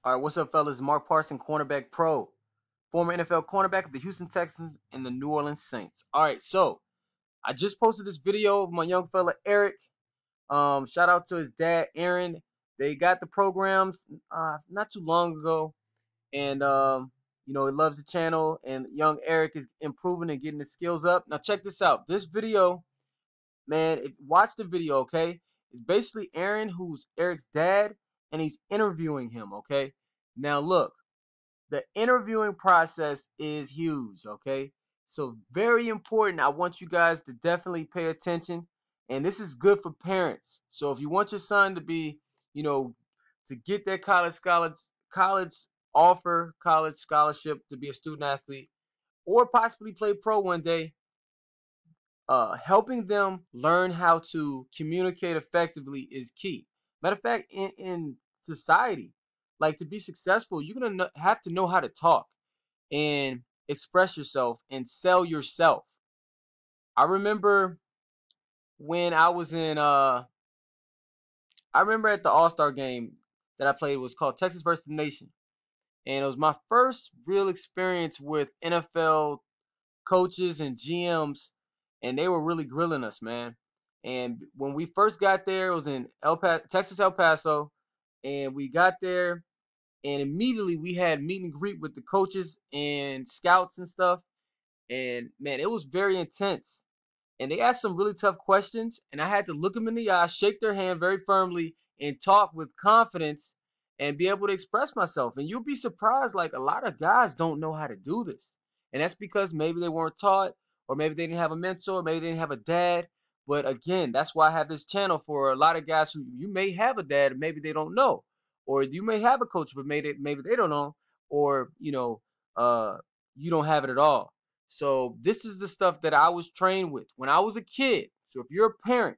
All right, what's up, fellas? Mark Parson, cornerback pro, former NFL cornerback of the Houston Texans and the New Orleans Saints. All right, so I just posted this video of my young fella Eric. Shout out to his dad Aaron. They got the programs not too long ago, and he loves the channel. And young Eric is improving and getting his skills up. Now check this out. This video, man, watch the video, okay? It's basically Aaron, who's Eric's dad, and he's interviewing him, okay? Now look. The interviewing process is huge, okay? So very important. I want you guys to definitely pay attention. And this is good for parents. So if you want your son to be, to get that college offer, college scholarship to be a student athlete, or possibly play pro one day, helping them learn how to communicate effectively is key. Matter of fact, in society, like to be successful, you're gonna have to know how to talk and express yourself and sell yourself. I remember when I remember at the All-Star game that I played, was called Texas versus the Nation. And it was my first real experience with NFL coaches and GMs, and they were really grilling us, man. And when we first got there, it was in Texas, El Paso, and we got there, and immediately we had meet and greet with the coaches and scouts and stuff. And man, it was very intense. And they asked some really tough questions, and I had to look them in the eye, shake their hand very firmly, and talk with confidence and be able to express myself. And you'll be surprised, like a lot of guys don't know how to do this. And that's because maybe they weren't taught, or maybe they didn't have a mentor, maybe they didn't have a dad. But again, that's why I have this channel for a lot of guys who you may have a dad, and maybe they don't know. Or you may have a coach, but maybe they don't know. Or, you don't have it at all. So this is the stuff that I was trained with when I was a kid. So if you're a parent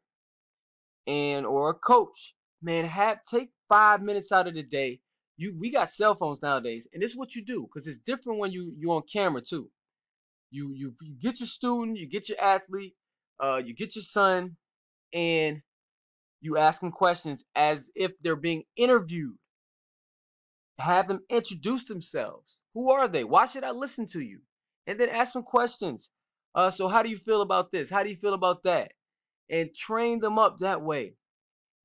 or a coach, man, take 5 minutes out of the day. We got cell phones nowadays, and this is what you do, because it's different when you on camera too. You get your student, you get your athlete, you get your son, and you ask them questions as if they're being interviewed. Have them introduce themselves. Who are they? Why should I listen to you? And then ask them questions. So how do you feel about this? How do you feel about that? And train them up that way.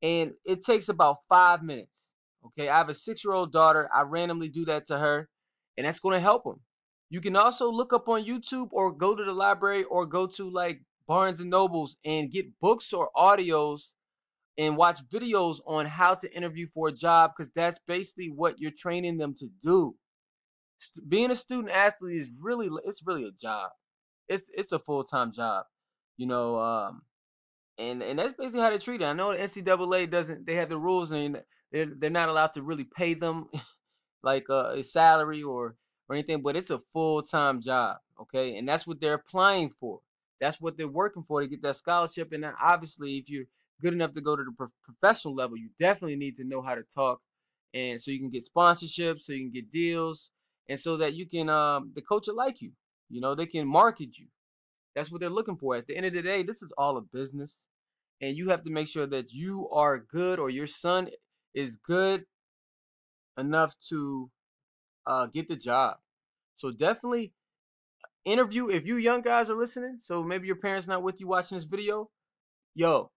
And it takes about 5 minutes. Okay, I have a 6-year-old daughter. I randomly do that to her, and that's going to help them. You can also look up on YouTube or go to the library or go to like Barnes and Nobles and get books or audios and watch videos on how to interview for a job, because that's basically what you're training them to do. Being a student athlete is really a job. It's a full-time job, you know. And that's basically how they treat it. I know the NCAA doesn't. They have the rules, and they're not allowed to really pay them like a salary or anything. But it's a full-time job, okay? And that's what they're applying for. That's what they're working for, to get that scholarship. And then obviously, if you're good enough to go to the professional level, you definitely need to know how to talk, and so you can get sponsorships, so you can get deals, and so that you can the coach will like you. You know, they can market you. That's what they're looking for. At the end of the day, this is all a business, and you have to make sure that you are good, or your son is good enough to get the job. So definitely interview. If you young guys are listening, so maybe your parents not with you watching this video, yo,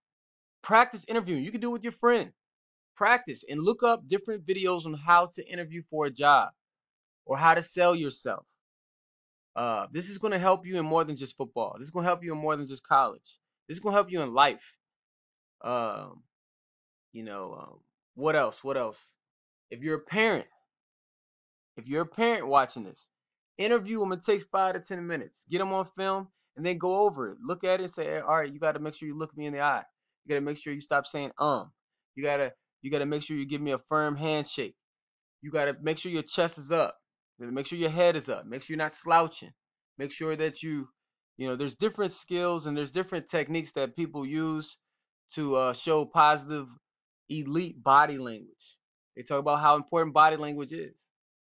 practice interviewing. You can do it with your friend. Practice and look up different videos on how to interview for a job or how to sell yourself. This is going to help you in more than just football. This is going to help you in more than just college. This is going to help you in life. Um, what else? What else? If you're a parent, watching this, interview them. It takes 5 to 10 minutes. Get them on film and then go over it. Look at it and say, hey, all right, you got to make sure you look me in the eye. You got to make sure you stop saying You gotta make sure you give me a firm handshake. You gotta make sure your chest is up. You gotta make sure your head is up. Make sure you're not slouching. Make sure that there's different skills and there's different techniques that people use to show positive, elite body language. They talk about how important body language is.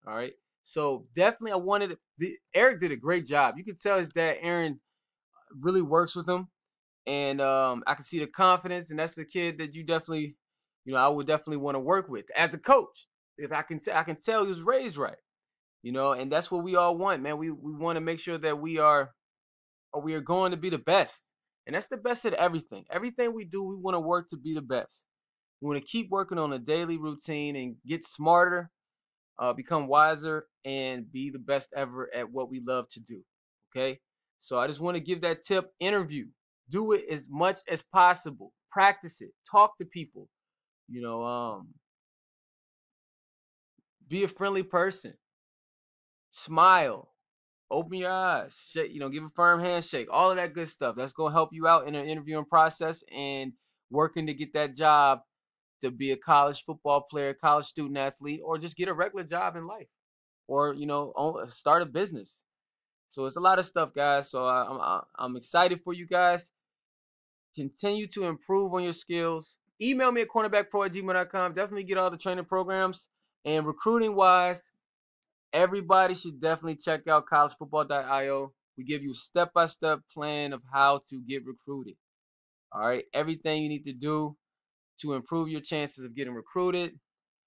All right. So definitely, Eric did a great job. You can tell his dad, Aaron, really works with him, and I can see the confidence, and that's the kid that you definitely, I would definitely want to work with as a coach. Because I can tell he was raised right, you know, and that's what we all want, man. We want to make sure that we are going to be the best. And that's the best at everything. Everything we do, we want to work to be the best. We want to keep working on a daily routine and get smarter, become wiser, and be the best ever at what we love to do. Okay. So I just want to give that tip: interview, do it as much as possible, practice it, talk to people, you know, be a friendly person, smile, open your eyes, shake, give a firm handshake, all of that good stuff. That's going to help you out in an interviewing process and working to get that job to be a college football player, college student athlete, or just get a regular job in life, or start a business. So it's a lot of stuff, guys. So I'm excited for you guys. Continue to improve on your skills. Email me at cornerbackpro@gmail.com. Definitely get all the training programs. And recruiting wise, everybody should definitely check out collegefootball.io. We give you a step-by-step plan of how to get recruited. All right, everything you need to do to improve your chances of getting recruited.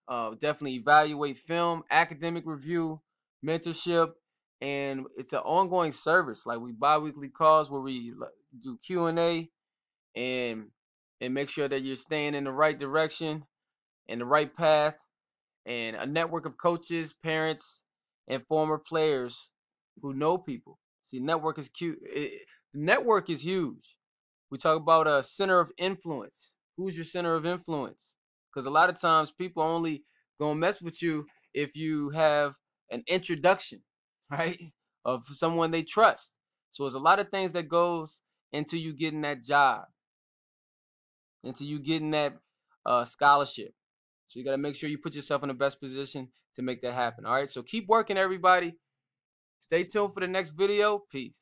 Definitely evaluate film, academic review, mentorship, and it's an ongoing service. Like we bi-weekly calls where we do Q&A and make sure that you're staying in the right direction and the right path, and a network of coaches, parents, and former players who know people. See, network is cute. Network is huge. We talk about a center of influence. Who's your center of influence? Because a lot of times people only gonna mess with you if you have an introduction, right, of someone they trust. So there's a lot of things that goes into you getting that job, into you getting that scholarship. So you got to make sure you put yourself in the best position to make that happen. All right. So keep working, everybody. Stay tuned for the next video. Peace.